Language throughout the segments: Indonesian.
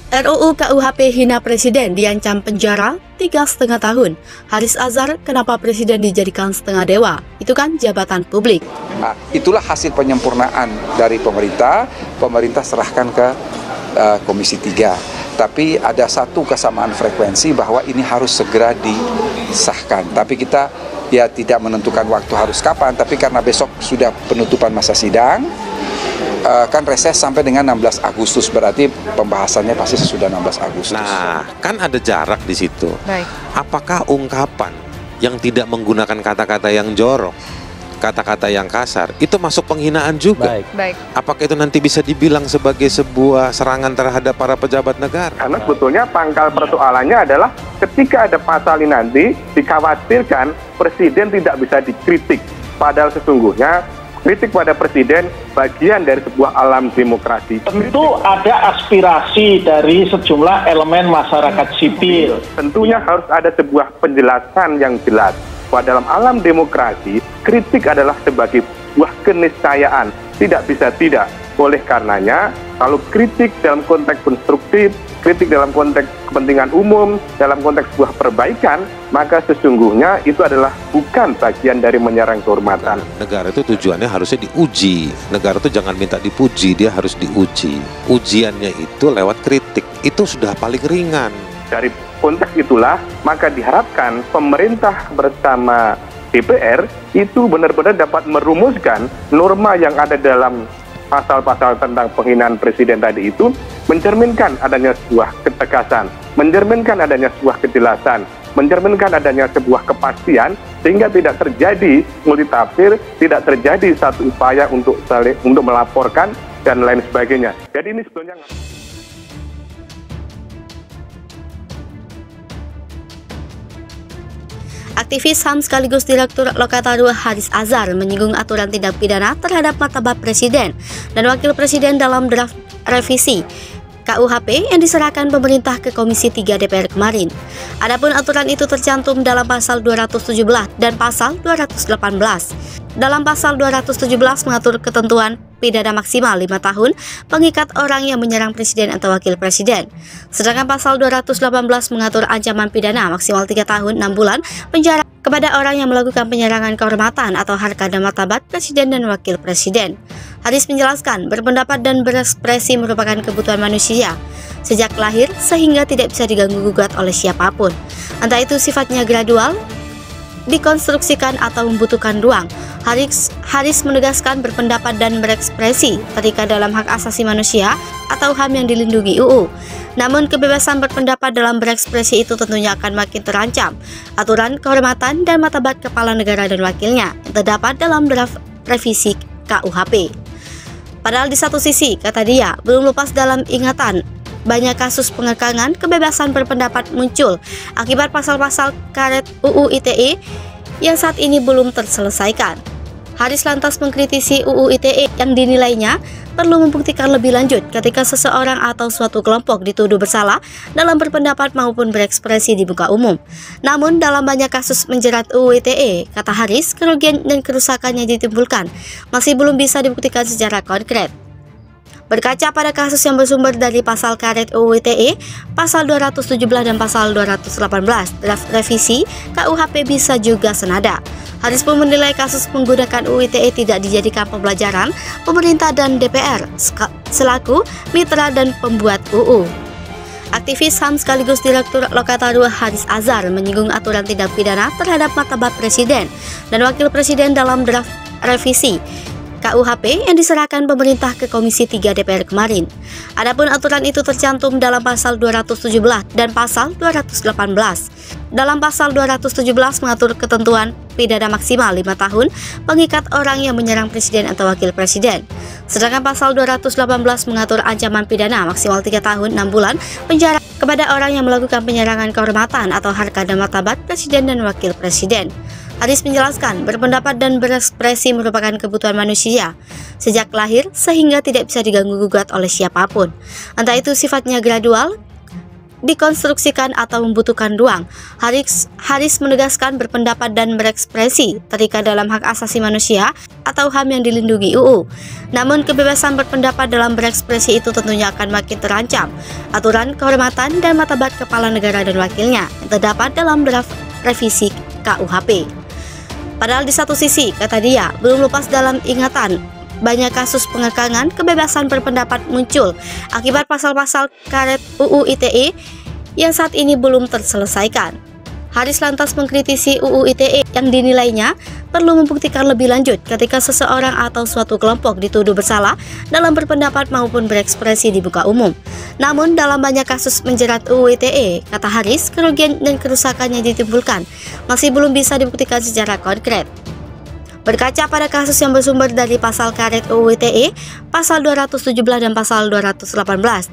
RUU KUHP hina presiden diancam penjara 3,5 tahun. Haris Azhar, kenapa presiden dijadikan setengah dewa? Itu kan jabatan publik. Nah, itulah hasil penyempurnaan dari pemerintah. Pemerintah serahkan ke Komisi 3. Tapi ada satu kesamaan frekuensi bahwa ini harus segera disahkan. Tapi kita ya tidak menentukan waktu harus kapan. Tapi karena besok sudah penutupan masa sidang, kan reses sampai dengan 16 Agustus, berarti pembahasannya pasti sesudah 16 Agustus. Nah, kan ada jarak di situ. Baik. Apakah ungkapan yang tidak menggunakan kata-kata yang jorok, kata-kata yang kasar, itu masuk penghinaan juga? Baik. Apakah itu nanti bisa dibilang sebagai sebuah serangan terhadap para pejabat negara? Karena sebetulnya pangkal persoalannya adalah ketika ada pasal ini nanti dikhawatirkan presiden tidak bisa dikritik. Padahal sesungguhnya kritik pada presiden bagian dari sebuah alam demokrasi. Tentu ada aspirasi dari sejumlah elemen masyarakat sipil. Tentunya harus ada sebuah penjelasan yang jelas bahwa dalam alam demokrasi kritik adalah sebagai sebuah keniscayaan, tidak bisa tidak. Oleh karenanya, kalau kritik dalam konteks konstruktif, kritik dalam konteks kepentingan umum, dalam konteks sebuah perbaikan, maka sesungguhnya itu adalah bukan bagian dari menyerang kehormatan. Negara itu tujuannya harusnya diuji. Negara itu jangan minta dipuji, dia harus diuji. Ujiannya itu lewat kritik. Itu sudah paling ringan. Dari konteks itulah, maka diharapkan pemerintah bersama DPR itu benar-benar dapat merumuskan norma yang ada dalam pasal-pasal tentang penghinaan presiden tadi itu, mencerminkan adanya sebuah ketegasan, mencerminkan adanya sebuah kejelasan, mencerminkan adanya sebuah kepastian, sehingga tidak terjadi multitafsir, tidak terjadi satu upaya untuk melaporkan dan lain sebagainya. Jadi ini sebetulnya Aktivis HAM sekaligus Direktur Lokataru Haris Azhar menyinggung aturan tindak pidana terhadap martabat presiden dan wakil presiden dalam draft revisi KUHP yang diserahkan pemerintah ke Komisi 3 DPR kemarin. Adapun aturan itu tercantum dalam pasal 217 dan pasal 218. Dalam pasal 217 mengatur ketentuan pidana maksimal 5 tahun pengikat orang yang menyerang presiden atau wakil presiden. Sedangkan pasal 218 mengatur ancaman pidana maksimal 3 tahun 6 bulan penjara kepada orang yang melakukan penyerangan kehormatan atau harkat dan martabat presiden dan wakil presiden. Haris menjelaskan, berpendapat dan berekspresi merupakan kebutuhan manusia sejak lahir sehingga tidak bisa diganggu-gugat oleh siapapun. Entah itu sifatnya gradual, dikonstruksikan atau membutuhkan ruang. Haris menegaskan berpendapat dan berekspresi ketika dalam hak asasi manusia atau HAM yang dilindungi UU. Namun kebebasan berpendapat dalam berekspresi itu tentunya akan makin terancam. Aturan kehormatan dan martabat kepala negara dan wakilnya yang terdapat dalam draft revisi KUHP. Padahal di satu sisi, kata dia, belum lepas dalam ingatan banyak kasus pengekangan kebebasan berpendapat muncul akibat pasal-pasal karet UU ITE yang saat ini belum terselesaikan. Haris lantas mengkritisi UU ITE yang dinilainya perlu membuktikan lebih lanjut ketika seseorang atau suatu kelompok dituduh bersalah dalam berpendapat maupun berekspresi di muka umum. Namun dalam banyak kasus menjerat UU ITE, kata Haris, kerugian dan kerusakan yang ditimbulkan masih belum bisa dibuktikan secara konkret. Berkaca pada kasus yang bersumber dari pasal karet UU ITE, pasal 217 dan pasal 218, draft revisi KUHP bisa juga senada. Haris pun menilai kasus menggunakan UU ITE tidak dijadikan pembelajaran pemerintah dan DPR selaku mitra dan pembuat UU. Aktivis HAM sekaligus Direktur Lokataru Haris Azhar menyinggung aturan tindak pidana terhadap martabat presiden dan wakil presiden dalam draft revisi KUHP yang diserahkan pemerintah ke Komisi 3 DPR kemarin. Adapun aturan itu tercantum dalam pasal 217 dan pasal 218. Dalam pasal 217 mengatur ketentuan pidana maksimal 5 tahun pengikat orang yang menyerang presiden atau wakil presiden. Sedangkan pasal 218 mengatur ancaman pidana maksimal 3 tahun 6 bulan penjara kepada orang yang melakukan penyerangan kehormatan atau harkat dan martabat presiden dan wakil presiden. Haris menjelaskan, berpendapat dan berekspresi merupakan kebutuhan manusia sejak lahir sehingga tidak bisa diganggu-gugat oleh siapapun. Entah itu sifatnya gradual, dikonstruksikan atau membutuhkan ruang. Haris menegaskan berpendapat dan berekspresi terikat dalam hak asasi manusia atau HAM yang dilindungi UU. Namun kebebasan berpendapat dalam berekspresi itu tentunya akan makin terancam. Aturan kehormatan dan martabat kepala negara dan wakilnya yang terdapat dalam draft revisi KUHP. Padahal di satu sisi, kata dia, belum lepas dalam ingatan banyak kasus pengekangan kebebasan berpendapat muncul akibat pasal-pasal karet UU ITE yang saat ini belum terselesaikan. Haris lantas mengkritisi UU ITE yang dinilainya perlu membuktikan lebih lanjut ketika seseorang atau suatu kelompok dituduh bersalah dalam berpendapat maupun berekspresi di muka umum. Namun dalam banyak kasus menjerat UU ITE, kata Haris, kerugian dan kerusakan yang ditimbulkan masih belum bisa dibuktikan secara konkret. Berkaca pada kasus yang bersumber dari pasal karet UU ITE, pasal 217 dan pasal 218,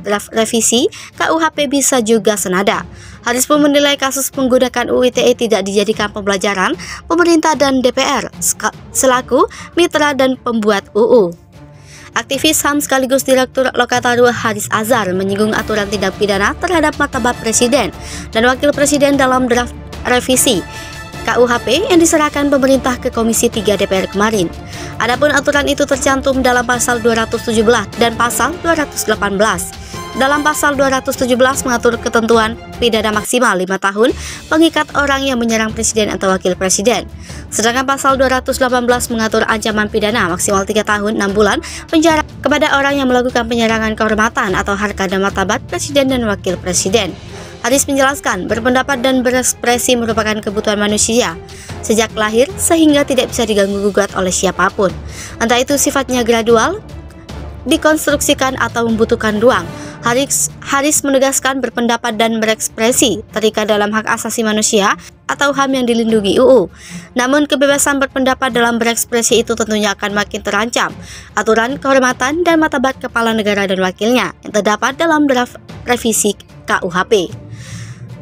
draft revisi KUHP bisa juga senada. Haris pun menilai kasus menggunakan UU ITE tidak dijadikan pembelajaran pemerintah dan DPR selaku mitra dan pembuat UU. Aktivis HAM sekaligus Direktur Lokataru Haris Azhar menyinggung aturan tindak pidana terhadap martabat Presiden dan Wakil Presiden dalam draft revisi KUHP yang diserahkan pemerintah ke Komisi 3 DPR kemarin. Adapun aturan itu tercantum dalam pasal 217 dan pasal 218. Dalam pasal 217 mengatur ketentuan pidana maksimal 5 tahun pengikat orang yang menyerang presiden atau wakil presiden. Sedangkan pasal 218 mengatur ancaman pidana maksimal 3 tahun 6 bulan penjara kepada orang yang melakukan penyerangan kehormatan atau harkat dan martabat presiden dan wakil presiden. Haris menjelaskan, berpendapat dan berekspresi merupakan kebutuhan manusia sejak lahir sehingga tidak bisa diganggu-gugat oleh siapapun. Entah itu sifatnya gradual, dikonstruksikan atau membutuhkan ruang. Haris menegaskan berpendapat dan berekspresi terikat dalam hak asasi manusia atau HAM yang dilindungi UU. Namun kebebasan berpendapat dalam berekspresi itu tentunya akan makin terancam. Aturan kehormatan dan martabat kepala negara dan wakilnya yang terdapat dalam draft revisi KUHP.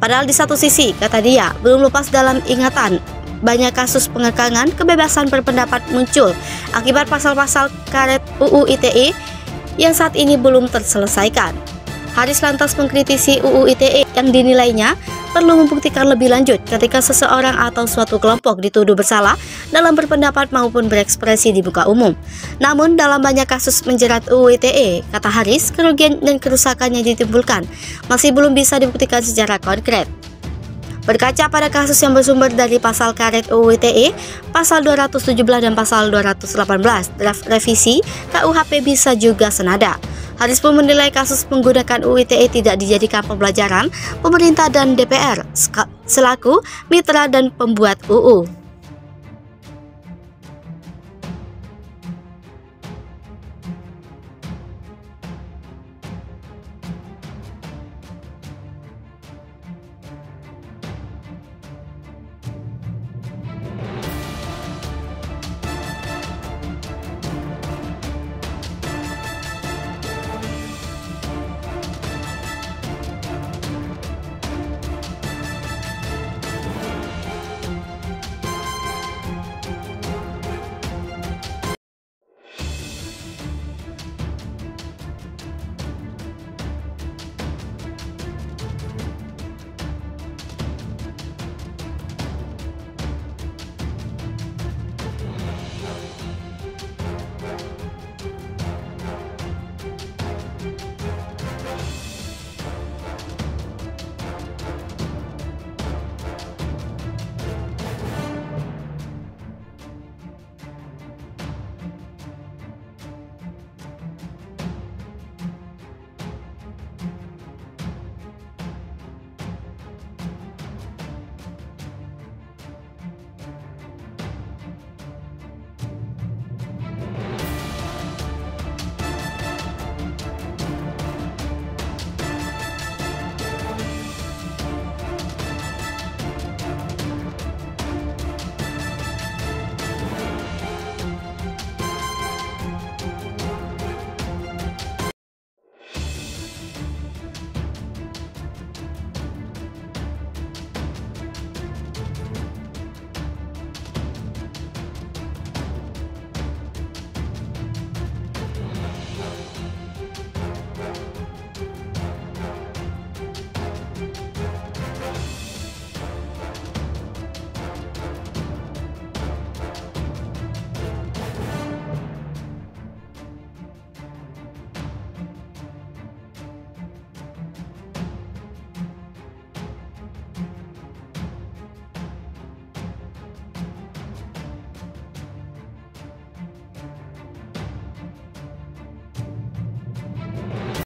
Padahal di satu sisi, kata dia, belum lepas dalam ingatan banyak kasus pengekangan kebebasan berpendapat muncul akibat pasal-pasal karet UU ITE yang saat ini belum terselesaikan. Haris lantas mengkritisi UU ITE yang dinilainya perlu membuktikan lebih lanjut ketika seseorang atau suatu kelompok dituduh bersalah dalam berpendapat maupun berekspresi di muka umum. Namun dalam banyak kasus menjerat UU ITE, kata Haris, kerugian dan kerusakan yang ditimbulkan masih belum bisa dibuktikan secara konkret. Berkaca pada kasus yang bersumber dari pasal karet UU ITE, pasal 217 dan pasal 218, draft revisi KUHP bisa juga senada. Haris pun menilai kasus menggunakan UU ITE tidak dijadikan pembelajaran pemerintah dan DPR selaku mitra dan pembuat UU.